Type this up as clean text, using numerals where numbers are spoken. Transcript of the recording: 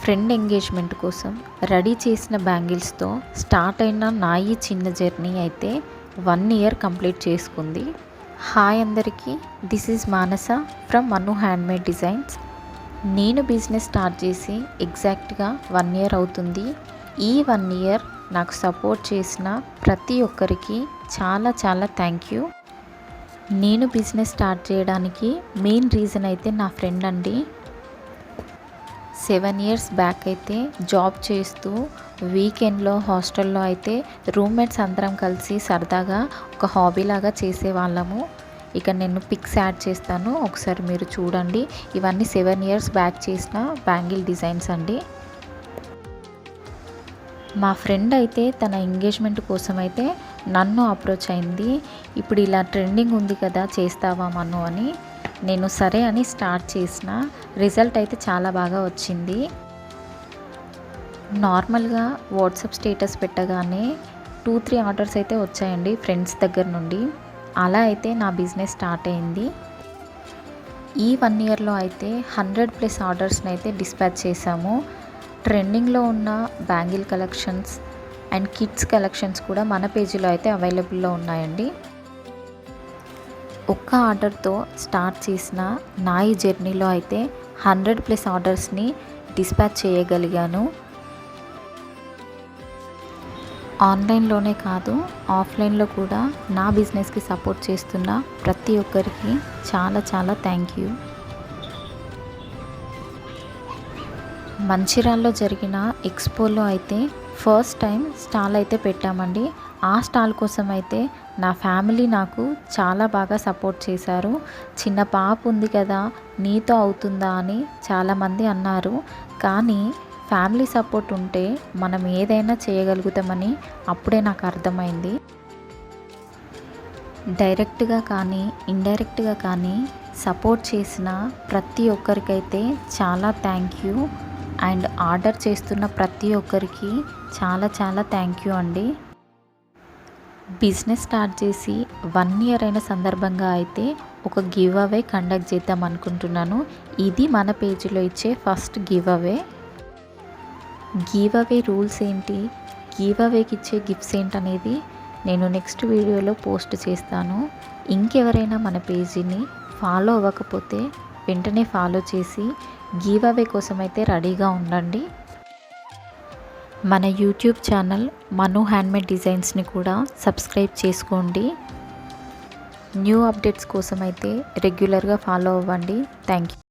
Friend engagement కోసం ready చేసిన బ్యాంగిల్స్తో start అయిన నా ఈ చిన్న జర్నీ అయితే 1 ఇయర్ కంప్లీట్ చేసుకుంది. హాయ్ అందరికీ, this is Manasa from Manu handmade designs. నేను బిజినెస్ స్టార్ట్ చేసి ఎగ్జాక్ట్గా 1 ఇయర్ అవుతుంది. ఈ 1 ఇయర్ నాకు సపోర్ట్ చేసిన ప్రతి ఒక్కరికి చాలా చాలా థ్యాంక్ యూ. నేను బిజినెస్ స్టార్ట్ చేయడానికి మెయిన్ రీజన్ అయితే నా ఫ్రెండ్ అండి. 7 ఇయర్స్ బ్యాక్ అయితే జాబ్ చేస్తూ వీకెండ్లో హాస్టల్లో అయితే రూమ్మేట్స్ అందరం కలిసి సరదాగా ఒక హాబీలాగా చేసేవాళ్ళము. ఇక నేను పిక్స్ యాడ్ చేస్తాను, ఒకసారి మీరు చూడండి. ఇవన్నీ 7 ఇయర్స్ బ్యాక్ చేసిన బ్యాంగిల్ డిజైన్స్ అండి. మా ఫ్రెండ్ అయితే తన ఎంగేజ్మెంట్ కోసం అయితే నన్ను అప్రోచ్ అయింది. ఇప్పుడు ఇలా ట్రెండింగ్ ఉంది కదా, చేస్తావా మను అని. నేను సరే అని స్టార్ట్ చేసిన. రిజల్ట్ అయితే చాలా బాగా వచ్చింది. నార్మల్గా వాట్సాప్ స్టేటస్ పెట్టగానే 2-3 ఆర్డర్స్ అయితే వచ్చాయండి ఫ్రెండ్స్ దగ్గర నుండి. అలా అయితే నా బిజినెస్ స్టార్ట్ అయింది. ఈ 1 ఇయర్లో అయితే 100+ ఆర్డర్స్ని అయితే డిస్పాచ్ చేశాము. ట్రెండింగ్లో ఉన్న bangle collections and kids collections కూడా మన పేజీలో అయితే అవైలబుల్లో ఉన్నాయండి. ఒక్క ఆర్డర్తో స్టార్ట్ చేసిన నా ఈ జర్నీలో అయితే 100+ ఆర్డర్స్ని డిస్పాచ్ చేయగలిగాను. ఆన్లైన్లోనే కాదు, ఆఫ్లైన్లో కూడా నా బిజినెస్కి సపోర్ట్ చేస్తున్న ప్రతి ఒక్కరికి చాలా చాలా థ్యాంక్ యూ. మంచిర్యాలలో జరిగిన ఎక్స్పోలో అయితే ఫస్ట్ టైం స్టాల్ అయితే పెట్టామండి. ఆ స్టాల్ కోసం అయితే నా ఫ్యామిలీ నాకు చాలా బాగా సపోర్ట్ చేశారు. చిన్న పాప ఉంది కదా, నీతో అవుతుందా అని చాలామంది అన్నారు. కానీ ఫ్యామిలీ సపోర్ట్ ఉంటే మనం ఏదైనా చేయగలుగుతామని అప్పుడే నాకు అర్థమైంది. డైరెక్ట్గా కానీ ఇండైరెక్ట్గా కానీ సపోర్ట్ చేసిన ప్రతి ఒక్కరికైతే చాలా థ్యాంక్ యూ. అండ్ ఆర్డర్ చేస్తున్న ప్రతి ఒక్కరికి చాలా చాలా థ్యాంక్ యూ అండి. బిజినెస్ స్టార్ట్ చేసి 1 ఇయర్ అయిన సందర్భంగా అయితే ఒక గివ్ అవే కండక్ట్ చేద్దాం అనుకుంటున్నాను. ఇది మన పేజీలో ఇచ్చే first give away. Give away rules ఏంటి, గివ్ అవేకి ఇచ్చే గిఫ్ట్స్ ఏంటనేది నేను నెక్స్ట్ వీడియోలో పోస్ట్ చేస్తాను. ఇంకెవరైనా మన పేజీని ఫాలో అవ్వకపోతే వెంటనే ఫాలో చేసి గివ్ అవే కోసం అయితే రెడీగా ఉండండి. మన యూట్యూబ్ ఛానల్ మను హ్యాండ్మేడ్ డిజైన్స్ని కూడా సబ్స్క్రైబ్ చేసుకోండి. న్యూ అప్డేట్స్ కోసం అయితే రెగ్యులర్గా ఫాలో అవ్వండి. Thank you.